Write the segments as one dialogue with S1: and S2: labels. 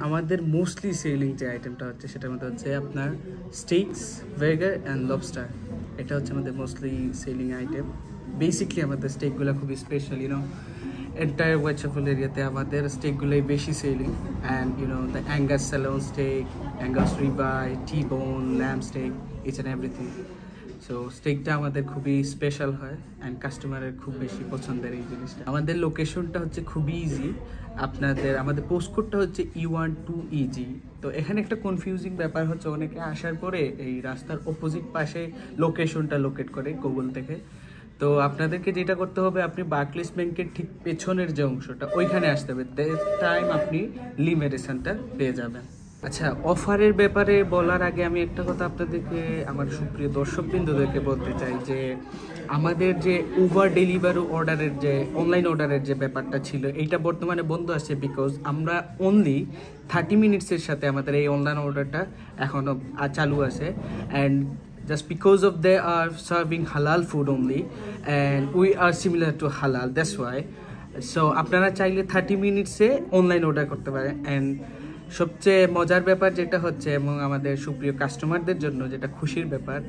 S1: আমাদের mostly selling যে আইটেমটা হচ্ছে সেটার মধ্যে হচ্ছে আপনার স্টেকস, বার্গার অ্যান্ড লবস্টার। এটা হচ্ছে আমাদের মোস্টলি সেলিং আইটেম। বেসিকলি আমাদের স্টেকগুলো খুবই স্পেশাল, এন্টায়ার হোয়াইটশাপল এরিয়াতে আমাদের স্টেকগুলোই বেশি selling. And the Angus sirloin steak, Angus ribeye, T bone, lamb steak, each and everything. So স্টেকটা আমাদের খুবই স্পেশাল হয় অ্যান্ড কাস্টমারের খুব বেশি পছন্দের এই জিনিসটা। আমাদের লোকেশনটা হচ্ছে খুবই ইজি। আমাদের পোস্টকোডটা হচ্ছে E12EG। তো এখানে একটা কনফিউজিং ব্যাপার হচ্ছে, অনেকে আসার পরে এই রাস্তার অপোজিট পাশে লোকেশনটা লোকেট করে গুগল থেকে। তো আপনাদেরকে যেটা করতে হবে, আপনি বার্কলিস ব্যাংকের ঠিক পেছনের যে অংশটা ওইখানে আসতে হবে, টাইম আপনি লি মেডিসনটা পেয়ে যাবেন। আচ্ছা, অফারের ব্যাপারে বলার আগে আমি একটা কথা আপনাদেরকে, আমার সুপ্রিয় দর্শকবৃন্দদেরকে বলতে চাই যে আমাদের যে উবার ডেলিভারি অর্ডারের যে অনলাইন অর্ডারের যে ব্যাপারটা ছিল, এইটা বর্তমানে বন্ধ আছে। বিকজ আমরা অনলি 30 মিনিটসের সাথে আমাদের এই অনলাইন অর্ডারটা এখনও চালু আছে। And just because of they are serving halal food only and we are similar to halal, that's why. So আপনারা চাইলে 30 মিনিটসে অনলাইন অর্ডার করতে পারেন। অ্যান্ড সবচেয়ে মজার ব্যাপার যেটা হচ্ছে, এবং আমাদের সুপ্রিয় কাস্টমারদের জন্য যেটা খুশির ব্যাপার,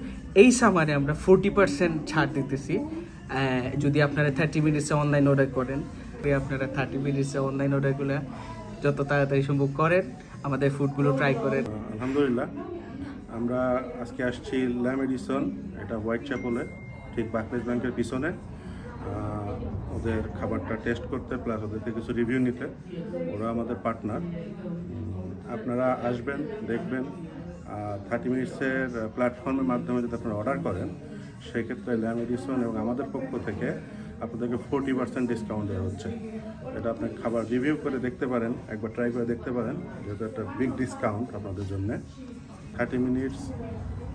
S1: এই সামারে আমরা 40% ছাড় দিতেছি যদি আপনারা 30 মিনিটসে অনলাইন অর্ডার করেন। আপনারা 30 মিনিটসে অনলাইন অর্ডারগুলো যত তাড়াতাড়ি সম্ভব করেন, আমাদের ফুডগুলো ট্রাই করেন।
S2: আলহামদুলিল্লাহ, আমরা আজকে আসছি লা মেডিসন, এটা হোয়াইটচ্যাপলে, ঠিক বার্কলিস ব্যাংকের পিছনে। ওদের খাবারটা টেস্ট করতে, প্লাস ওদেরকে কিছু রিভিউ নিতে। ওরা আমাদের পার্টনার। আপনারা আসবেন, দেখবেন। 30 মিনিটসের প্ল্যাটফর্মের মাধ্যমে যদি আপনারা অর্ডার করেন, সেক্ষেত্রে লা মেডিসন এবং আমাদের পক্ষ থেকে আপনাদেরকে 40% ডিসকাউন্ট দেওয়া হচ্ছে। এটা আপনি খাবার রিভিউ করে দেখতে পারেন, একবার ট্রাই করে দেখতে পারেন, যেহেতু একটা বিগ ডিসকাউন্ট আপনাদের জন্য। 30 মিনিটস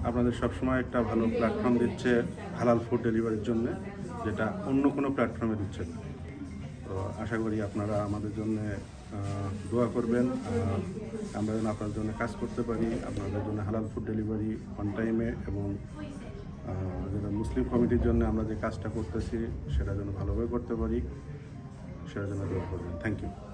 S2: আপনাদের সবসময় একটা ভালো প্ল্যাটফর্ম দিচ্ছে হালাল ফুড ডেলিভারির জন্য, যেটা অন্য কোনো প্ল্যাটফর্মে দিচ্ছে না। তো আশা করি আপনারা আমাদের জন্য দোয়া করবেন, আমরা যেন আপনাদের জন্য কাজ করতে পারি, আপনাদের জন্য হালাল ফুড ডেলিভারি অন টাইমে, এবং যেন মুসলিম কমিটির জন্য আমরা যে কাজটা করতেছি সেটা যেন ভালোভাবে করতে পারি, সেটা যেন দোয়া করবেন। Thank you.